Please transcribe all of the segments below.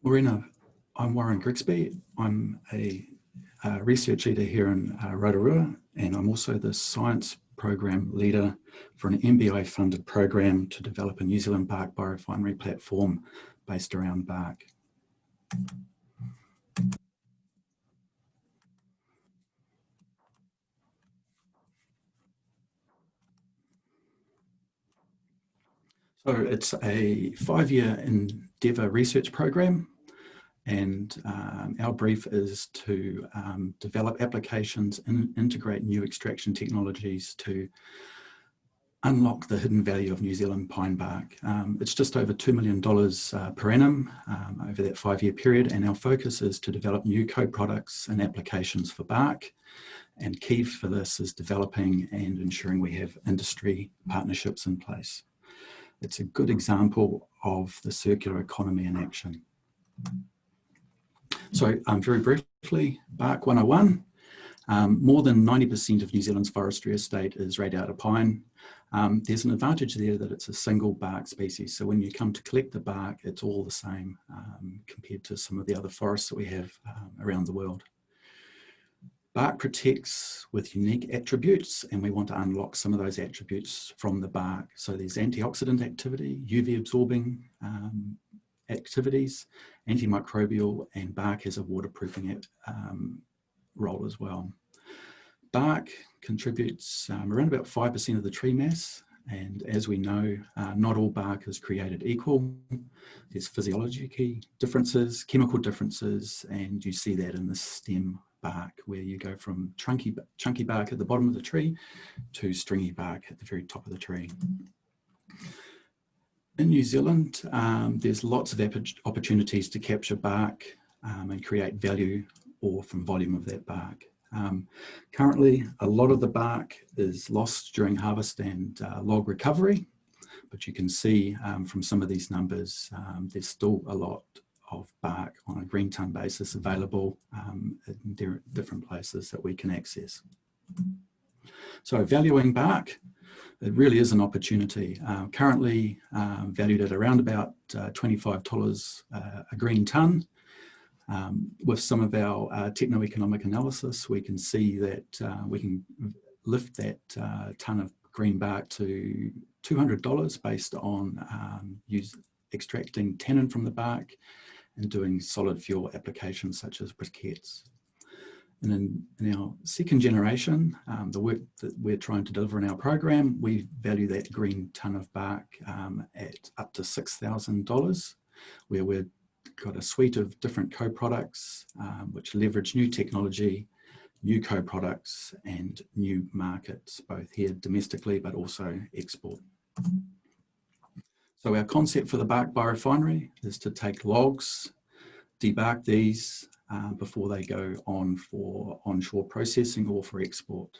Morena, I'm Warren Grigsby. I'm a research leader here in Rotorua, and I'm also the science program leader for an MBI funded program to develop a New Zealand bark biorefinery platform based around bark. So it's a 5-year endeavour research program, and our brief is to develop applications and integrate new extraction technologies to unlock the hidden value of New Zealand pine bark. It's just over $2 million per annum over that 5-year period, and our focus is to develop new co-products and applications for bark. And key for this is developing and ensuring we have industry partnerships in place. It's a good example of the circular economy in action. So very briefly, Bark 101. More than 90% of New Zealand's forestry estate is radiata pine. There's an advantage there that it's a single bark species. So when you come to collect the bark, it's all the same compared to some of the other forests that we have around the world. Bark protects with unique attributes, and we want to unlock some of those attributes from the bark. So there's antioxidant activity, UV absorbing activities, antimicrobial, and bark has a waterproofing role as well. Bark contributes around about 5% of the tree mass, and as we know, not all bark is created equal. There's physiological differences, chemical differences, and you see that in the stem bark, where you go from chunky bark at the bottom of the tree to stringy bark at the very top of the tree. In New Zealand, there's lots of opportunities to capture bark and create value or from volume of that bark. Currently, a lot of the bark is lost during harvest and log recovery, but you can see from some of these numbers, there's still a lot of bark on a green tonne basis available in different places that we can access. So valuing bark, it really is an opportunity. Currently valued at around about $25 a green tonne. With some of our techno-economic analysis, we can see that we can lift that tonne of green bark to $200 based on extracting tannin from the bark and doing solid fuel applications such as briquettes. And in our second generation, the work that we're trying to deliver in our program, we value that green tonne of bark at up to $6,000, where we've got a suite of different co-products which leverage new technology, new co-products and new markets, both here domestically but also export. So our concept for the bark biorefinery is to take logs, debark these before they go on for onshore processing or for export.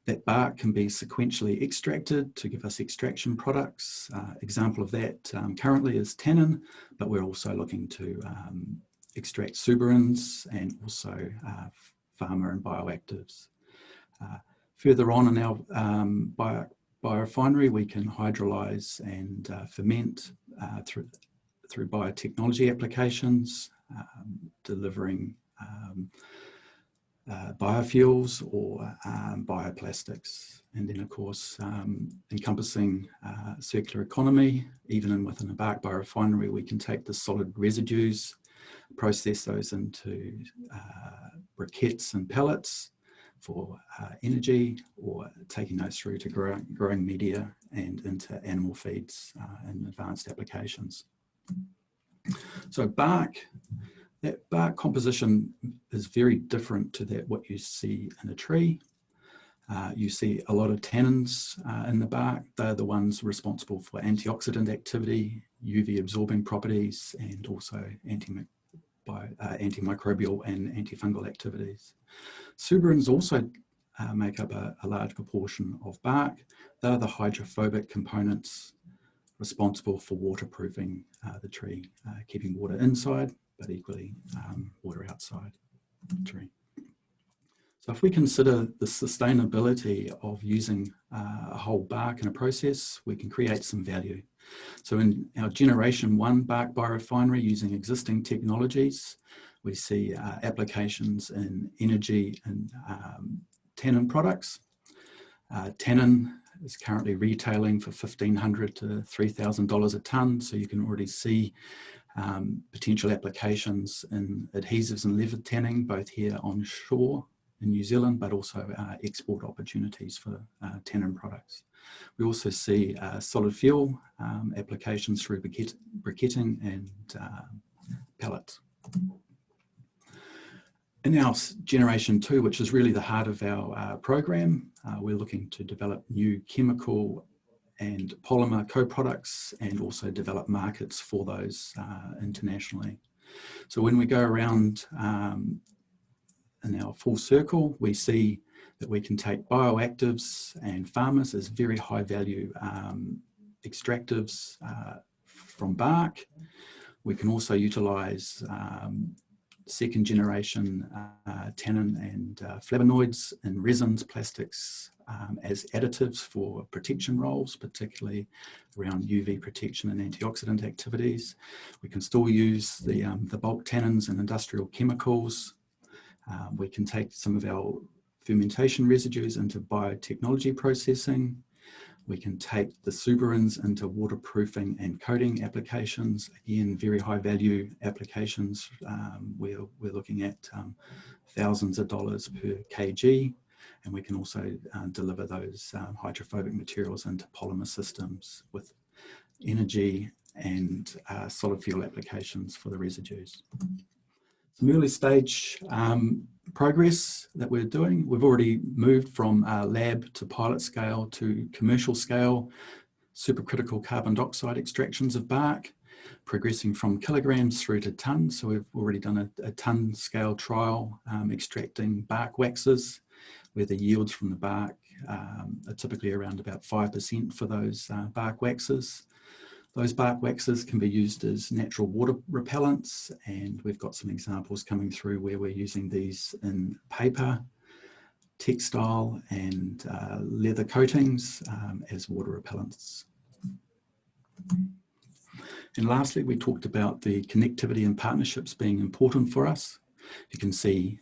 That bark can be sequentially extracted to give us extraction products. Example of that currently is tannin, but we're also looking to extract suberins and also pharma and bioactives. Further on in our biorefinery, we can hydrolyze and ferment through biotechnology applications, delivering biofuels or bioplastics, and then of course encompassing circular economy. Even within a bark biorefinery, we can take the solid residues, process those into briquettes and pellets for energy, or taking those through to growing media and into animal feeds and advanced applications. So that bark composition is very different to what you see in a tree. You see a lot of tannins in the bark. They're the ones responsible for antioxidant activity, UV absorbing properties, and also antimicrobial and antifungal activities. Suberins also make up a large proportion of bark. They're the hydrophobic components responsible for waterproofing the tree, keeping water inside, but equally water outside the tree. So if we consider the sustainability of using a whole bark in a process, we can create some value. So in our Generation 1 bark biorefinery using existing technologies, we see applications in energy and tannin products. Tannin is currently retailing for $1,500 to $3,000 a tonne, so you can already see potential applications in adhesives and leather tanning, both here on shore in New Zealand, but also export opportunities for tannin products. We also see solid fuel applications through briquetting and pellets. In our Generation 2, which is really the heart of our program, we're looking to develop new chemical and polymer co-products and also develop markets for those internationally. So when we go around in our full circle, we see that we can take bioactives and farmers as very high value extractives from bark. We can also utilize second generation tannin and flavonoids in resins, plastics as additives for protection roles, particularly around UV protection and antioxidant activities. We can still use the bulk tannins and industrial chemicals. We can take some of our fermentation residues into biotechnology processing. We can take the suberins into waterproofing and coating applications. Again, very high value applications. We're looking at thousands of dollars per kg, and we can also deliver those hydrophobic materials into polymer systems with energy and solid fuel applications for the residues. Some early stage progress that we're doing. We've already moved from lab to pilot scale to commercial scale supercritical carbon dioxide extractions of bark, progressing from kilograms through to tons. So we've already done a ton scale trial extracting bark waxes, where the yields from the bark are typically around about 5% for those bark waxes. Those bark waxes can be used as natural water repellents, and we've got some examples coming through where we're using these in paper, textile and leather coatings as water repellents. And lastly, we talked about the connectivity and partnerships being important for us. You can see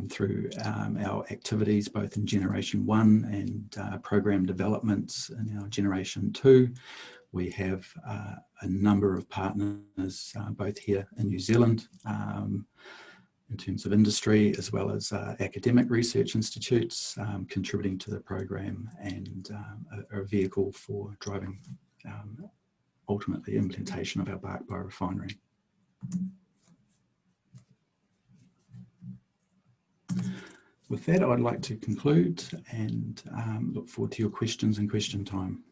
through our activities, both in Generation 1 and program developments in our Generation 2, we have a number of partners, both here in New Zealand, in terms of industry, as well as academic research institutes contributing to the program and a vehicle for driving ultimately implementation of our bark biorefinery. With that, I'd like to conclude and look forward to your questions and question time.